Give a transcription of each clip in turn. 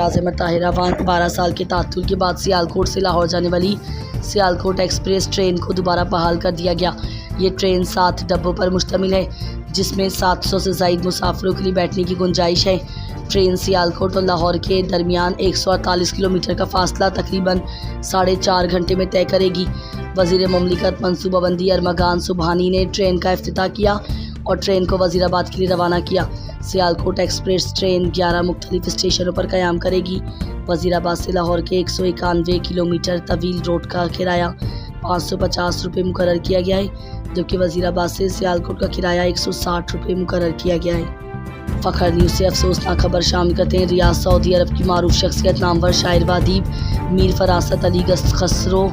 اعجاز احمد طاہرہ 12 سال کے تعطل کے بعد سیالکوٹ سے لاہور جانے والی سیالکوٹ ایکسپریس ٹرین کو دوبارہ بحال کر دیا گیا۔ یہ ٹرین 7 ڈبوں پر مشتمل ہے جس میں 700 سے زائد مسافروں کے لیے بیٹھنے کی گنجائش ہے۔ ٹرین سیالکوٹ اور لاہور کے درمیان 148 کلومیٹر کا فاصلہ تقریباً 4.5 گھنٹے میں طے کرے گی۔ وزیر مملکت منصوبہ بندی ارمغان سبحانی نے ٹرین کا افتتاح کیا اور ٹرین کو وزیر آباد کے لیے روانہ کیا۔ سیالکوٹ ایکسپریس ٹرین 11 مختلف اسٹیشنوں پر قیام کرے گی۔ وزیر آباد سے لاہور کے 191 کلومیٹر طویل روٹ کا کرایہ 550 روپے مقرر کیا گیا ہے، جبکہ وزیر آباد سے سیالکوٹ کا کرایہ 160 روپے مقرر کیا گیا ہے۔ فخر نیوز سے افسوسناک خبر شامل کرتے ہیں۔ ریاض سعودی عرب کی معروف شخصیت نامور شاعر و ادیب میر فراست علی خسرو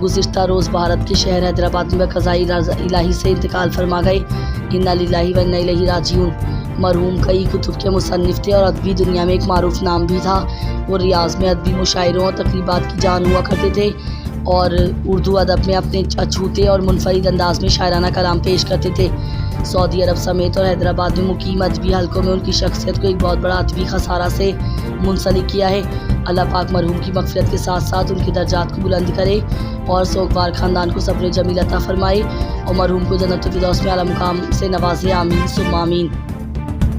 گزشتہ روز بھارت کے شہر حیدرآباد میں قضائے الہی سے انتقال فرما گئے۔ انا للہ و انا الیہ راجعون۔ مرحوم کئی کتب کے مصنف تھے اور ادبی دنیا میں ایک معروف نام بھی تھا۔ وہ ریاض میں ادبی مشاعروں اور تقریبات کی جان ہوا کرتے تھے اور اردو ادب میں اپنے اچھوتے اور منفرد انداز میں شاعرانہ کلام پیش کرتے تھے۔ سعودی عرب سمیت اور حیدرآباد میں مقیم ادبی حلقوں میں ان کی شخصیت کو ایک بہت بڑا ادبی خسارہ سے منسلک کیا ہے۔ اللہ پاک مرحوم کی مغفرت کے ساتھ ساتھ ان کے درجات کو بلند کرے اور سوگوار خاندان کو صبر جمیل عطا فرمائے اور مرحوم کو جنت الفردوس میں اعلیٰ مقام سے نوازے، آمین ثم آمین۔